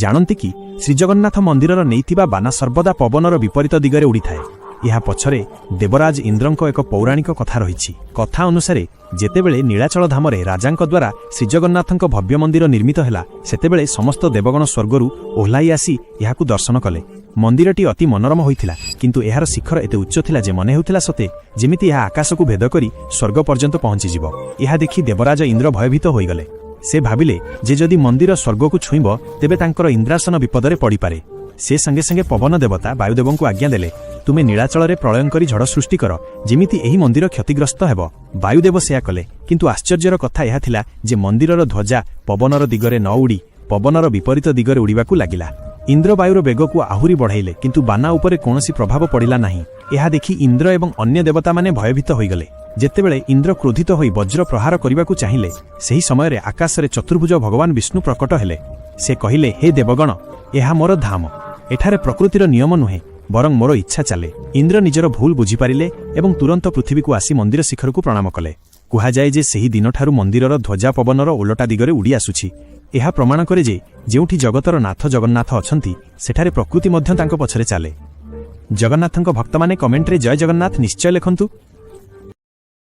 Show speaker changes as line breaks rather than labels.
ଜାଣନ୍ତି କି ଶ୍ରୀଜଗନ୍ନାଥ ମନ୍ଦିରର ନେଇଥିବା ବାନା ସର୍ବଦା ପବନର ବିପରୀତ ଦିଗରେ ଉଡ଼ିଥାଏ। ଏହା ପଛରେ ଦେବରାଜ ଇନ୍ଦ୍ରଙ୍କ ଏକ ପୌରାଣିକ କଥା ରହିଛି। କଥା ଅନୁସାରେ ଯେତେବେଳେ ନୀଳାଚଳ ଧାମରେ ରାଜାଙ୍କ ଦ୍ୱାରା ଶ୍ରୀଜଗନ୍ନାଥଙ୍କ ଭବ୍ୟ ମନ୍ଦିର ନିର୍ମିତ ହେଲା, ସେତେବେଳେ ସମସ୍ତ ଦେବଗଣ ସ୍ୱର୍ଗରୁ ଓହ୍ଲାଇ ଆସି ଏହାକୁ ଦର୍ଶନ କଲେ। ମନ୍ଦିରଟି ଅତି ମନୋରମ ହୋଇଥିଲା, କିନ୍ତୁ ଏହାର ଶିଖର ଏତେ ଉଚ୍ଚ ଥିଲା ଯେ ମନେ ହେଉଥିଲା ସତେ ଯେମିତି ଏହା ଆକାଶକୁ ଭେଦ କରି ସ୍ୱର୍ଗ ପର୍ଯ୍ୟନ୍ତ ପହଞ୍ଚିଯିବ। ଏହା ଦେଖି ଦେବରାଜ ଇନ୍ଦ୍ର ଭୟଭୀତ ହୋଇଗଲେ। ସେ ଭାବିଲେ ଯେ ଯଦି ମନ୍ଦିର ସ୍ୱର୍ଗକୁ ଛୁଇଁବ ତେବେ ତାଙ୍କର ଇନ୍ଦ୍ରାସନ ବିପଦରେ ପଡ଼ିପାରେ। ସେ ସଙ୍ଗେ ସଙ୍ଗେ ପବନ ଦେବତା ବାୟୁଦେବଙ୍କୁ ଆଜ୍ଞା ଦେଲେ, ତୁମେ ନୀଳାଚଳରେ ପ୍ରଳୟଙ୍କରୀ ଝଡ଼ ସୃଷ୍ଟି କର, ଯେମିତି ଏହି ମନ୍ଦିର କ୍ଷତିଗ୍ରସ୍ତ ହେବ। ବାୟୁଦେବ ସେୟା କଲେ, କିନ୍ତୁ ଆଶ୍ଚର୍ଯ୍ୟର କଥା ଏହା ଥିଲା ଯେ ମନ୍ଦିରର ଧ୍ୱଜା ପବନର ଦିଗରେ ନ ଉଡ଼ି ପବନର ବିପରୀତ ଦିଗରେ ଉଡ଼ିବାକୁ ଲାଗିଲା। ଇନ୍ଦ୍ର ବାୟୁର ବେଗକୁ ଆହୁରି ବଢ଼ାଇଲେ, କିନ୍ତୁ ବାନା ଉପରେ କୌଣସି ପ୍ରଭାବ ପଡ଼ିଲା ନାହିଁ। ଏହା ଦେଖି ଇନ୍ଦ୍ର ଏବଂ ଅନ୍ୟ ଦେବତାମାନେ ଭୟଭୀତ ହୋଇଗଲେ। ଯେତେବେଳେ ଇନ୍ଦ୍ର କ୍ରୋଧିତ ହୋଇ ବଜ୍ର ପ୍ରହାର କରିବାକୁ ଚାହିଁଲେ, ସେହି ସମୟରେ ଆକାଶରେ ଚତୁର୍ଭୁଜ ଭଗବାନ ବିଷ୍ଣୁ ପ୍ରକଟ ହେଲେ। ସେ କହିଲେ, ହେ ଦେବଗଣ, ଏହା ମୋର ଧାମ। ଏଠାରେ ପ୍ରକୃତିର ନିୟମ ନୁହେଁ, ବରଂ ମୋର ଇଚ୍ଛା ଚାଲେ। ଇନ୍ଦ୍ର ନିଜର ଭୁଲ ବୁଝିପାରିଲେ ଏବଂ ତୁରନ୍ତ ପୃଥିବୀକୁ ଆସି ମନ୍ଦିର ଶିଖରକୁ ପ୍ରଣାମ କଲେ। କୁହାଯାଏ ଯେ ସେହି ଦିନଠାରୁ ମନ୍ଦିରର ଧ୍ୱଜା ପବନର ଓଲଟା ଦିଗରେ ଉଡ଼ି ଆସୁଛି। ଏହା ପ୍ରମାଣ କରେ ଯେ ଯେଉଁଠି ଜଗତର ନାଥ ଜଗନ୍ନାଥ ଅଛନ୍ତି, ସେଠାରେ ପ୍ରକୃତି ମଧ୍ୟ ତାଙ୍କ ପଛରେ ଚାଲେ। ଜଗନ୍ନାଥଙ୍କ ଭକ୍ତମାନେ କମେଣ୍ଟରେ ଜୟ ଜଗନ୍ନାଥ ନିଶ୍ଚୟ ଲେଖନ୍ତୁ।